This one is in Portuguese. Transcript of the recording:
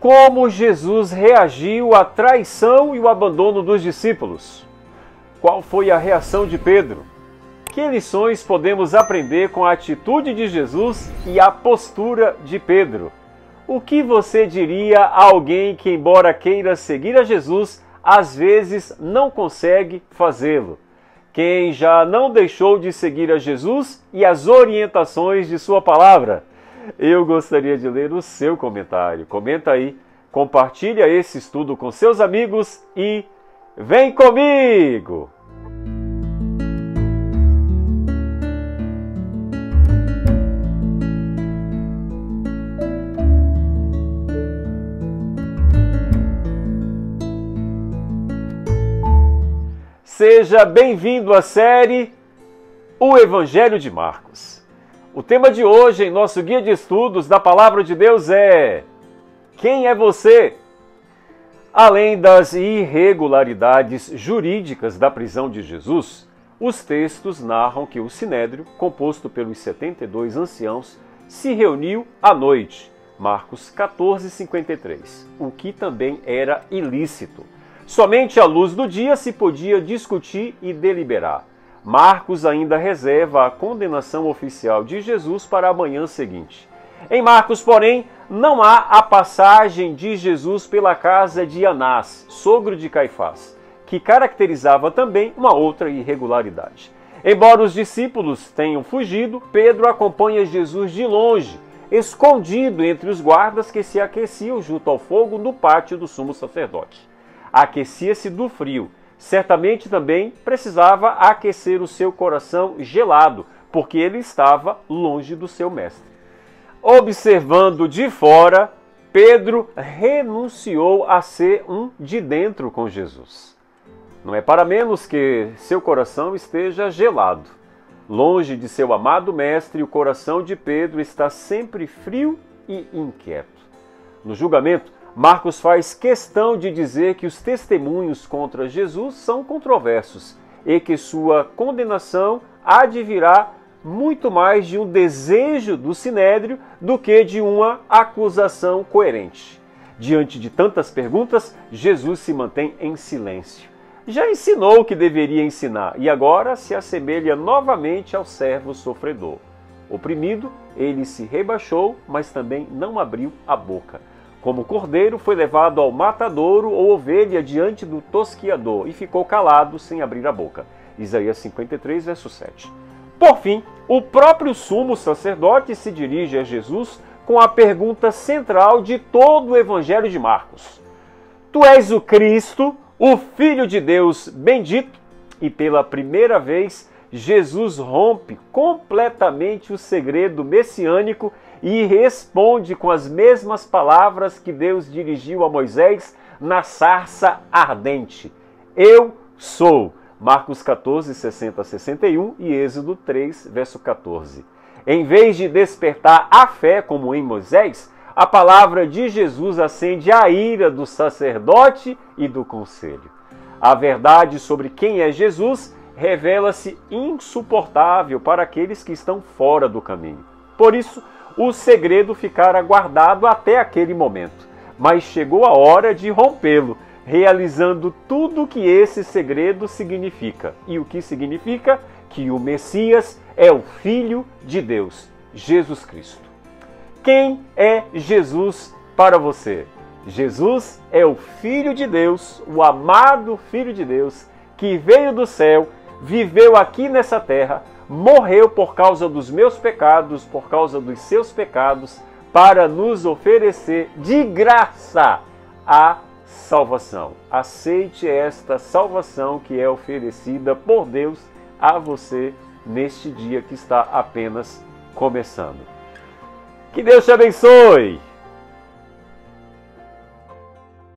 Como Jesus reagiu à traição e o abandono dos discípulos? Qual foi a reação de Pedro? Que lições podemos aprender com a atitude de Jesus e a postura de Pedro? O que você diria a alguém que, embora queira seguir a Jesus, às vezes não consegue fazê-lo? Quem já não deixou de seguir a Jesus e as orientações de sua palavra? Eu gostaria de ler o seu comentário. Comenta aí, compartilha esse estudo com seus amigos e vem comigo! Seja bem-vindo à série O Evangelho de Marcos. O tema de hoje em nosso guia de estudos da Palavra de Deus é: quem é você? Além das irregularidades jurídicas da prisão de Jesus, os textos narram que o Sinédrio, composto pelos 72 anciãos, se reuniu à noite, Marcos 14:53, o que também era ilícito. Somente à luz do dia se podia discutir e deliberar. Marcos ainda reserva a condenação oficial de Jesus para a manhã seguinte. Em Marcos, porém, não há a passagem de Jesus pela casa de Anás, sogro de Caifás, que caracterizava também uma outra irregularidade. Embora os discípulos tenham fugido, Pedro acompanha Jesus de longe, escondido entre os guardas que se aqueciam junto ao fogo no pátio do sumo sacerdote. Aquecia-se do frio. Certamente também precisava aquecer o seu coração gelado, porque ele estava longe do seu mestre. Observando de fora, Pedro renunciou a ser um de dentro com Jesus. Não é para menos que seu coração esteja gelado. Longe de seu amado mestre, o coração de Pedro está sempre frio e inquieto. No julgamento, Marcos faz questão de dizer que os testemunhos contra Jesus são controversos e que sua condenação advirá muito mais de um desejo do Sinédrio do que de uma acusação coerente. Diante de tantas perguntas, Jesus se mantém em silêncio. Já ensinou o que deveria ensinar e agora se assemelha novamente ao servo sofredor. Oprimido, ele se rebaixou, mas também não abriu a boca. Como cordeiro, foi levado ao matadouro ou ovelha diante do tosquiador e ficou calado sem abrir a boca. Isaías 53, verso 7. Por fim, o próprio sumo sacerdote se dirige a Jesus com a pergunta central de todo o Evangelho de Marcos. Tu és o Cristo, o Filho de Deus bendito? E pela primeira vez, Jesus rompe completamente o segredo messiânico e responde com as mesmas palavras que Deus dirigiu a Moisés na sarça ardente. Eu sou. Marcos 14, 60 a 61 e Êxodo 3, verso 14. Em vez de despertar a fé como em Moisés, a palavra de Jesus acende a ira do sacerdote e do conselho. A verdade sobre quem é Jesus revela-se insuportável para aqueles que estão fora do caminho. Por isso, o segredo ficara guardado até aquele momento, mas chegou a hora de rompê-lo, realizando tudo o que esse segredo significa. E o que significa? Que o Messias é o Filho de Deus, Jesus Cristo. Quem é Jesus para você? Jesus é o Filho de Deus, o amado Filho de Deus, que veio do céu, viveu aqui nessa terra, morreu por causa dos meus pecados, por causa dos seus pecados, para nos oferecer de graça a salvação. Aceite esta salvação que é oferecida por Deus a você neste dia que está apenas começando. Que Deus te abençoe!